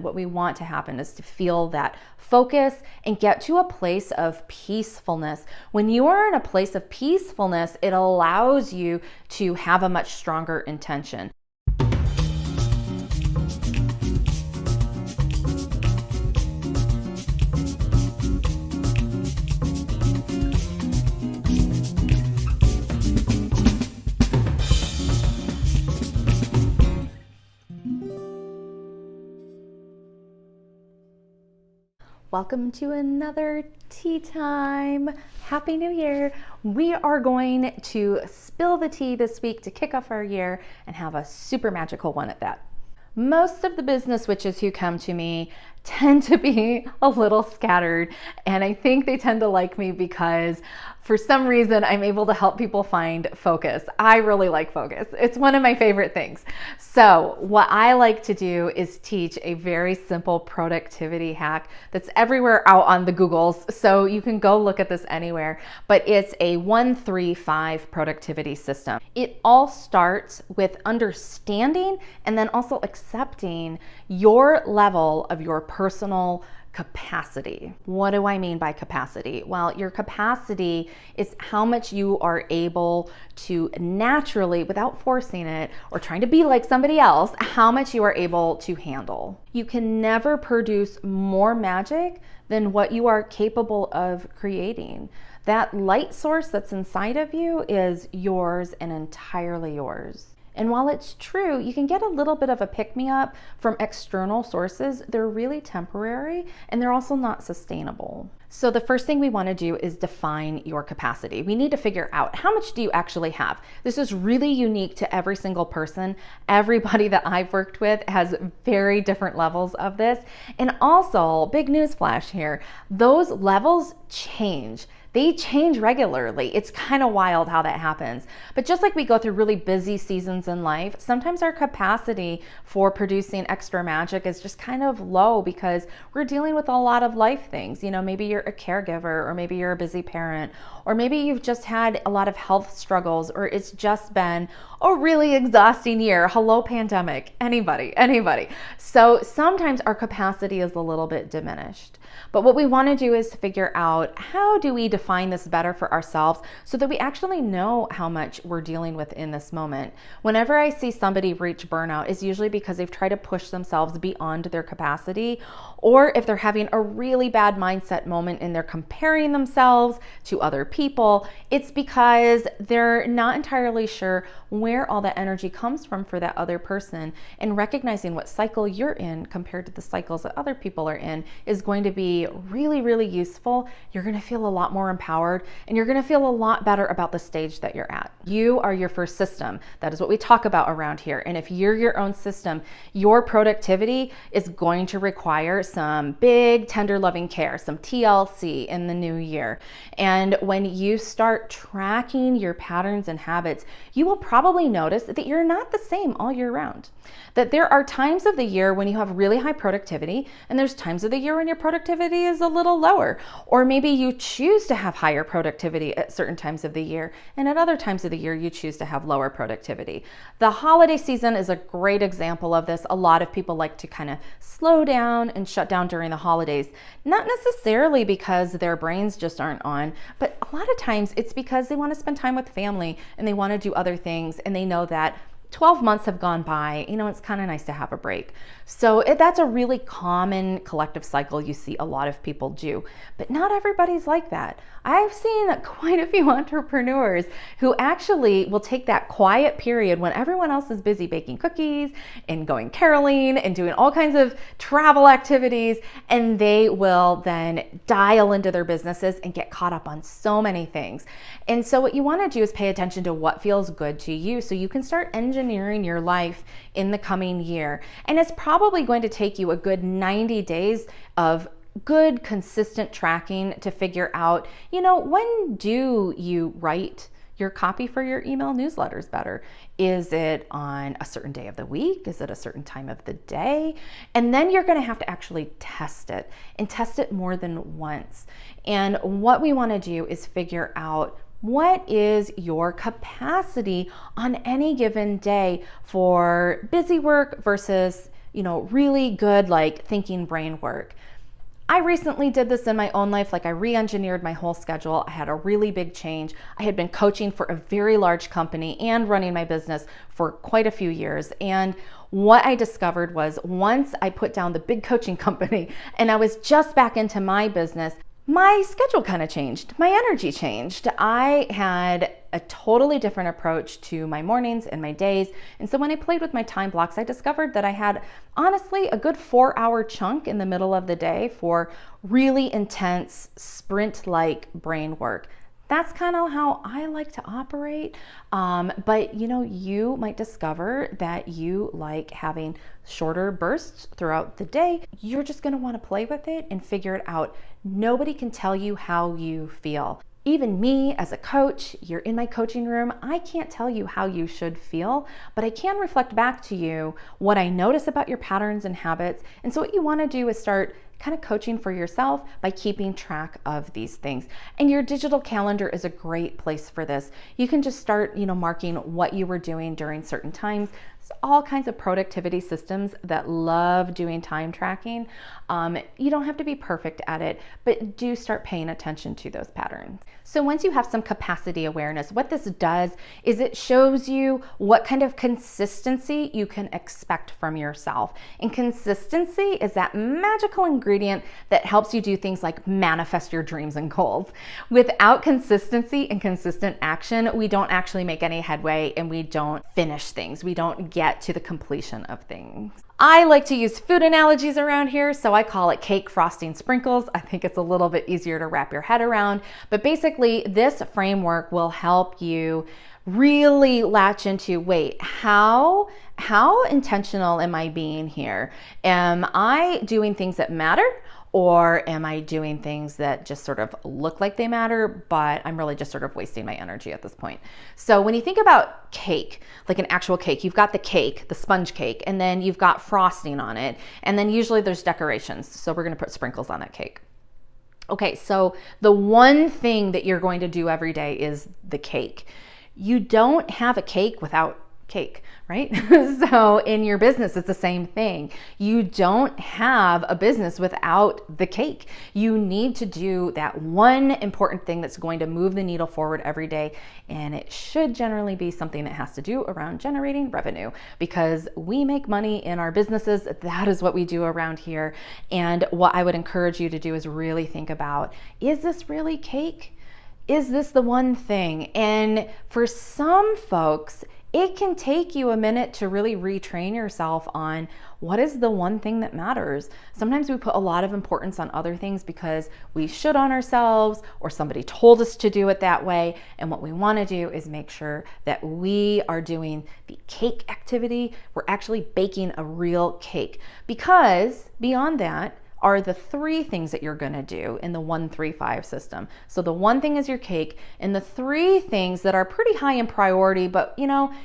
What we want to happen is to feel that focus and get to a place of peacefulness. When you are in a place of peacefulness, it allows you to have a much stronger intention. Welcome to another tea time. Happy New Year. We are going to spill the tea this week to kick off our year and have a super magical one at that. Most of the business witches who come to me tend to be a little scattered, and I think they tend to like me because for some reason I'm able to help people find focus. I really like focus. It's one of my favorite things. So what I like to do is teach a very simple productivity hack that's everywhere out on the Googles, so you can go look at this anywhere, but it's a 1-3-5 productivity system. It all starts with understanding and then also accepting your level of your personal capacity. What do I mean by capacity? Well, your capacity is how much you are able to naturally, without forcing it or trying to be like somebody else, how much you are able to handle. You can never produce more magic than what you are capable of creating. That light source that's inside of you is yours and entirely yours. And while it's true, you can get a little bit of a pick-me-up from external sources, they're really temporary and they're also not sustainable. So the first thing we want to do is define your capacity. We need to figure out how much do you actually have. This is really unique to every single person. Everybody that I've worked with has very different levels of this. And also, big news flash here, those levels change. They change regularly. It's kind of wild how that happens. But just like we go through really busy seasons in life, sometimes our capacity for producing extra magic is just kind of low because we're dealing with a lot of life things. You know, maybe you're a caregiver, or maybe you're a busy parent, or maybe you've just had a lot of health struggles, or it's just been a really exhausting year. Hello, pandemic. Anybody. So sometimes our capacity is a little bit diminished. But what we want to do is figure out, how do we define this better for ourselves so that we actually know how much we're dealing with in this moment. Whenever I see somebody reach burnout, it's usually because they've tried to push themselves beyond their capacity, or if they're having a really bad mindset moment and they're comparing themselves to other people, it's because they're not entirely sure where all that energy comes from for that other person, and recognizing what cycle you're in compared to the cycles that other people are in is going to be really, really useful. You're going to feel a lot more empowered, and you're going to feel a lot better about the stage that you're at. You are your first system. That is what we talk about around here. And if you're your own system, your productivity is going to require some big, tender, loving care, some TLC in the new year. And when you start tracking your patterns and habits, you will probably notice that you're not the same all year round. That there are times of the year when you have really high productivity, and there's times of the year when your productivity is a little lower. Or maybe you choose to have higher productivity at certain times of the year, and at other times of the year you choose to have lower productivity. The holiday season is a great example of this. A lot of people like to kind of slow down and shut down during the holidays, not necessarily because their brains just aren't on, but a lot of times it's because they want to spend time with family and they want to do other things, and they know that 12 months have gone by, it's kind of nice to have a break. So that's a really common collective cycle you see a lot of people do, but not everybody's like that. I've seen quite a few entrepreneurs who actually will take that quiet period when everyone else is busy baking cookies and going caroling and doing all kinds of travel activities, and they will then dial into their businesses and get caught up on so many things. And so what you want to do is pay attention to what feels good to you so you can start engineering your life in the coming year. And it's probably going to take you a good 90 days of good, consistent tracking to figure out, when do you write your copy for your email newsletters better? Is it on a certain day of the week? Is it a certain time of the day? And then you're going to have to actually test it, and test it more than once. And what we want to do is figure out, what is your capacity on any given day for busy work versus really good like thinking brain work. I recently did this in my own life. Like I re-engineered my whole schedule. I had a really big change. I had been coaching for a very large company and running my business for quite a few years. And what I discovered was once I put down the big coaching company and I was just back into my business, my schedule kind of changed. My energy changed. I had a totally different approach to my mornings and my days. And so when I played with my time blocks, I discovered that I had honestly a good 4-hour chunk in the middle of the day for really intense sprint-like brain work. That's kind of how I like to operate. But you might discover that you like having shorter bursts throughout the day. You're just going to want to play with it and figure it out. Nobody can tell you how you feel. Even me as a coach, you're in my coaching room, I can't tell you how you should feel, but I can reflect back to you what I notice about your patterns and habits. And so what you want to do is start kind of coaching for yourself by keeping track of these things. And your digital calendar is a great place for this. You can just start, marking what you were doing during certain times. There's all kinds of productivity systems that love doing time tracking. You don't have to be perfect at it, but do start paying attention to those patterns. So once you have some capacity awareness, what this does is it shows you what kind of consistency you can expect from yourself. And consistency is that magical ingredient that helps you do things like manifest your dreams and goals. Without consistency and consistent action, we don't actually make any headway and we don't finish things. We don't get to the completion of things. I like to use food analogies around here, so I call it cake, frosting, sprinkles. I think it's a little bit easier to wrap your head around, but basically this framework will help you really latch into, wait, how intentional am I being here? Am I doing things that matter? Or am I doing things that just sort of look like they matter, but I'm really just sort of wasting my energy at this point? So when you think about cake, like an actual cake, you've got the cake, the sponge cake, and then you've got frosting on it. And then usually there's decorations. So we're going to put sprinkles on that cake. Okay, so the one thing that you're going to do every day is the cake. You don't have a cake without cake, right? So in your business, it's the same thing. You don't have a business without the cake. You need to do that one important thing that's going to move the needle forward every day. And it should generally be something that has to do around generating revenue, because we make money in our businesses. That is what we do around here. And what I would encourage you to do is really think about, is this really cake? Is this the one thing? And for some folks, it can take you a minute to really retrain yourself on what is the one thing that matters. Sometimes we put a lot of importance on other things because we should on ourselves or somebody told us to do it that way. And what we want to do is make sure that we are doing the cake activity. We're actually baking a real cake, because beyond that are the 3 things that you're going to do in the 1-3-5 system. So the one thing is your cake, and the 3 things that are pretty high in priority, but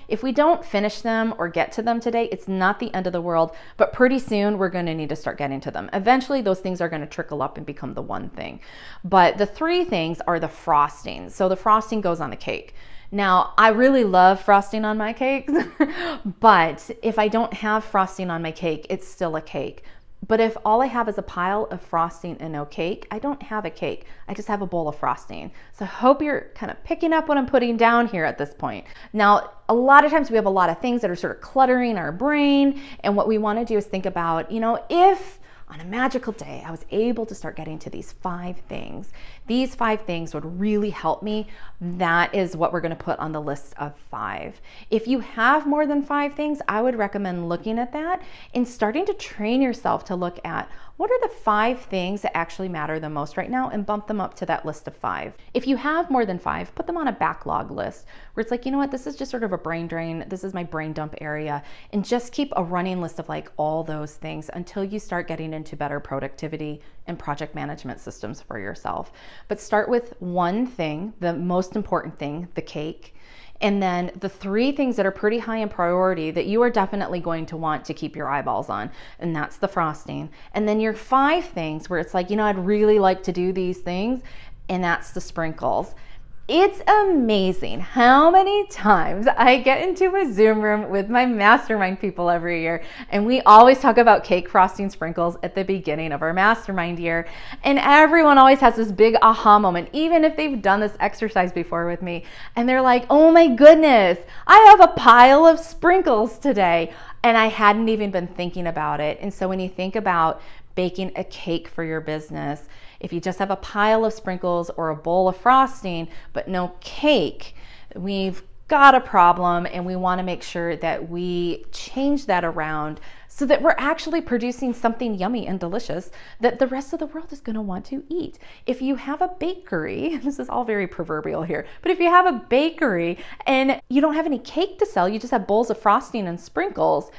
if we don't finish them or get to them today, it's not the end of the world, but pretty soon we're going to need to start getting to them. Eventually those things are going to trickle up and become the one thing. But the 3 things are the frosting. So the frosting goes on the cake. Now, I really love frosting on my cakes, but if I don't have frosting on my cake, it's still a cake. But if all I have is a pile of frosting and no cake, I don't have a cake. I just have a bowl of frosting. So I hope you're kind of picking up what I'm putting down here at this point. Now, a lot of times we have a lot of things that are sort of cluttering our brain. And what we want to do is think about, if on a magical day I was able to start getting to these 5 things, these 5 things would really help me. That is what we're going to put on the list of 5. If you have more than 5 things, I would recommend looking at that and starting to train yourself to look at what are the 5 things that actually matter the most right now and bump them up to that list of 5. If you have more than 5, put them on a backlog list where it's like, this is just sort of a brain drain. This is my brain dump area. And just keep a running list of like all those things until you start getting into better productivity and project management systems for yourself. But start with one thing, the most important thing, the cake. And then the 3 things that are pretty high in priority that you are definitely going to want to keep your eyeballs on, and that's the frosting. And then your 5 things where it's like, I'd really like to do these things, and that's the sprinkles. It's amazing how many times I get into a Zoom room with my mastermind people every year, and we always talk about cake frosting sprinkles at the beginning of our mastermind year. And everyone always has this big aha moment, even if they've done this exercise before with me. And they're like, oh my goodness, I have a pile of sprinkles today. And I hadn't even been thinking about it. And so when you think about baking a cake for your business, if you just have a pile of sprinkles or a bowl of frosting, but no cake, we've got a problem, and we want to make sure that we change that around so that we're actually producing something yummy and delicious that the rest of the world is going to want to eat. If you have a bakery, this is all very proverbial here, but if you have a bakery and you don't have any cake to sell, you just have bowls of frosting and sprinkles,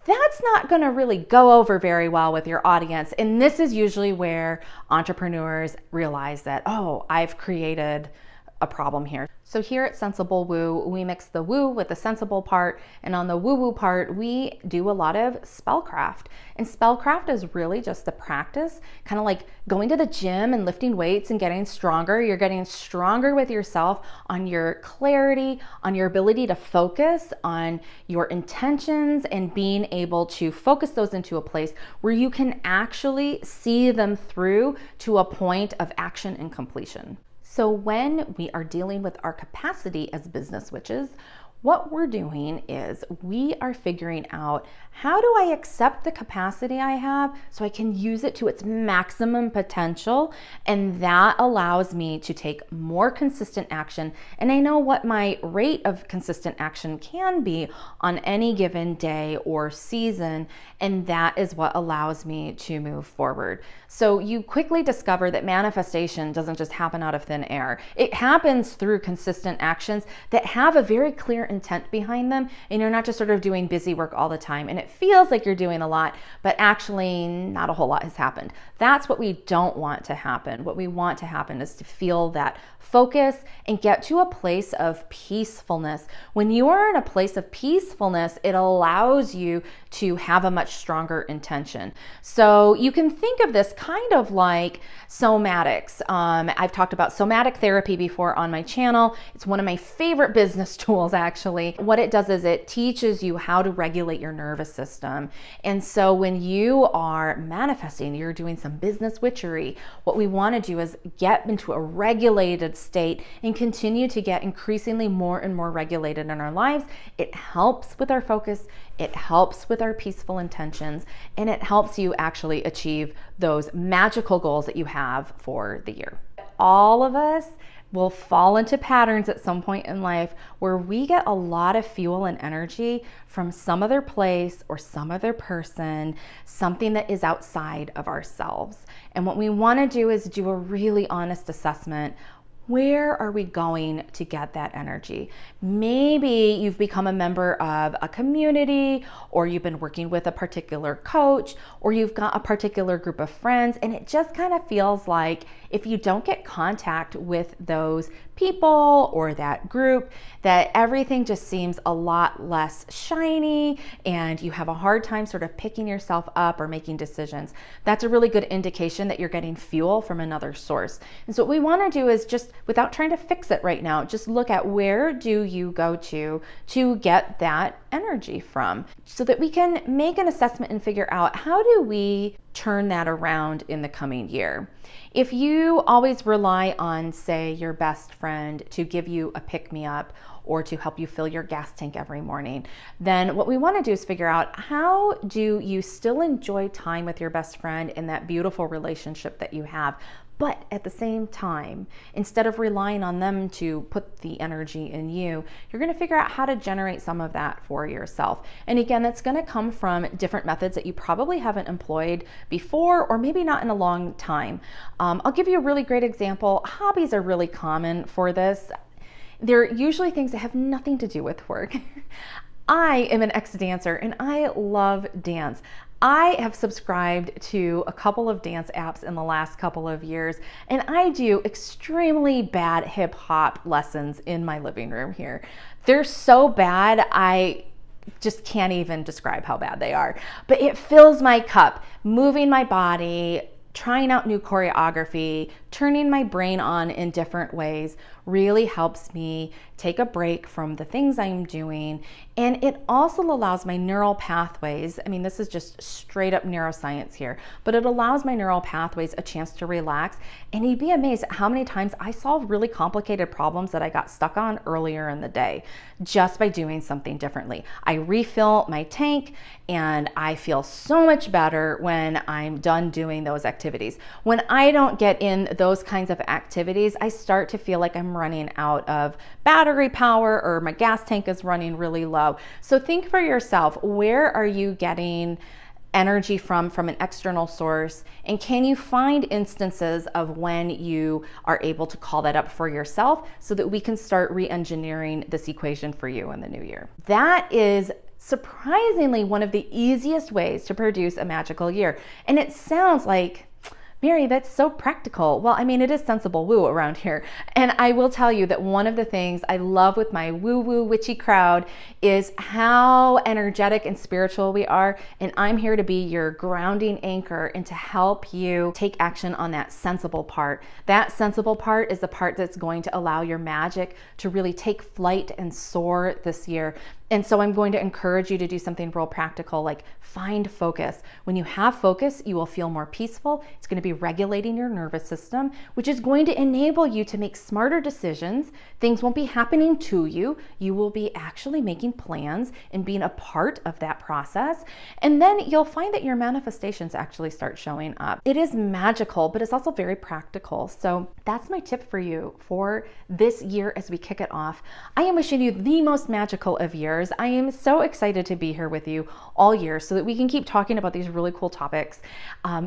that's not going to really go over very well with your audience. And this is usually where entrepreneurs realize that, oh, I've created a problem here. So here at Sensible Woo, we mix the woo with the sensible part, and on the woo-woo part, we do a lot of spellcraft. And spellcraft is really just the practice, kind of like going to the gym and lifting weights and getting stronger. You're getting stronger with yourself on your clarity, on your ability to focus, on your intentions, and being able to focus those into a place where you can actually see them through to a point of action and completion. So when we are dealing with our capacity as business witches, what we're doing is we are figuring out, how do I accept the capacity I have so I can use it to its maximum potential? And that allows me to take more consistent action. And I know what my rate of consistent action can be on any given day or season. And that is what allows me to move forward. So you quickly discover that manifestation doesn't just happen out of thin air. It happens through consistent actions that have a very clear intent behind them, and you're not just sort of doing busy work all the time and it feels like you're doing a lot, but actually not a whole lot has happened. That's what we don't want to happen. What we want to happen is to feel that focus and get to a place of peacefulness. When you are in a place of peacefulness, it allows you to have a much stronger intention. So you can think of this kind of like somatics. I've talked about somatic therapy before on my channel. It's one of my favorite business tools, actually. What it does is it teaches you how to regulate your nervous system. And so when you are manifesting, you're doing some business witchery, what we want to do is get into a regulated state and continue to get increasingly more and more regulated in our lives. It helps with our focus, it helps with our peaceful intentions, and it helps you actually achieve those magical goals that you have for the year. All of us will fall into patterns at some point in life where we get a lot of fuel and energy from some other place or some other person, something that is outside of ourselves. And what we want to do is do a really honest assessment. Where are we going to get that energy? Maybe you've become a member of a community, or you've been working with a particular coach, or you've got a particular group of friends, and it just kind of feels like if you don't get contact with those people or that group, that everything just seems a lot less shiny and you have a hard time sort of picking yourself up or making decisions. That's a really good indication that you're getting fuel from another source. And so what we want to do is just, without trying to fix it right now, just look at where do you go to get that energy from, so that we can make an assessment and figure out, how do we turn that around in the coming year? If you always rely on, say, your best friend to give you a pick-me-up or to help you fill your gas tank every morning, then what we want to do is figure out, how do you still enjoy time with your best friend in that beautiful relationship that you have? But at the same time, instead of relying on them to put the energy in you, you're going to figure out how to generate some of that for yourself. And again, that's going to come from different methods that you probably haven't employed before, or maybe not in a long time. I'll give you a really great example. Hobbies are really common for this. They're usually things that have nothing to do with work. I am an ex-dancer and I love dance. I have subscribed to a couple of dance apps in the last couple of years, and I do extremely bad hip hop lessons in my living room here. They're so bad, I just can't even describe how bad they are. But it fills my cup, moving my body, trying out new choreography, turning my brain on in different ways really helps me take a break from the things I'm doing. And it also allows my neural pathways, I mean, this is just straight up neuroscience here, but it allows my neural pathways a chance to relax. And you'd be amazed at how many times I solve really complicated problems that I got stuck on earlier in the day just by doing something differently. I refill my tank and I feel so much better when I'm done doing those activities. When I don't get in those kinds of activities, I start to feel like I'm running out of battery power or my gas tank is running really low. So think for yourself, where are you getting energy from an external source, and can you find instances of when you are able to call that up for yourself so that we can start re-engineering this equation for you in the new year. That is surprisingly one of the easiest ways to produce a magical year. And it sounds like, Mary, that's so practical. Well, I mean, it is sensible woo around here. And I will tell you that one of the things I love with my woo-woo witchy crowd is how energetic and spiritual we are. And I'm here to be your grounding anchor and to help you take action on that sensible part. That sensible part is the part that's going to allow your magic to really take flight and soar this year. And so I'm going to encourage you to do something real practical, like find focus. When you have focus, you will feel more peaceful. It's going to be regulating your nervous system, which is going to enable you to make smarter decisions. Things won't be happening to you. You will be actually making plans and being a part of that process. And then you'll find that your manifestations actually start showing up. It is magical, but it's also very practical. So that's my tip for you for this year as we kick it off. I am wishing you the most magical of years. I am so excited to be here with you all year so that we can keep talking about these really cool topics.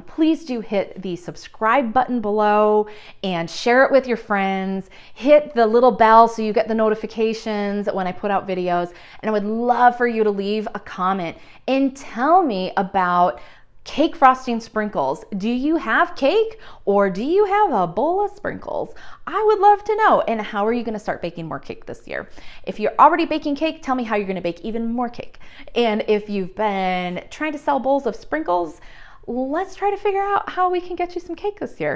Please do hit the subscribe button below and share it with your friends. Hit the little bell so you get the notifications when I put out videos. And I would love for you to leave a comment and tell me about cake frosting sprinkles. Do you have cake or do you have a bowl of sprinkles? I would love to know. And how are you going to start baking more cake this year? If you're already baking cake, tell me how you're going to bake even more cake. And if you've been trying to sell bowls of sprinkles, let's try to figure out how we can get you some cake this year.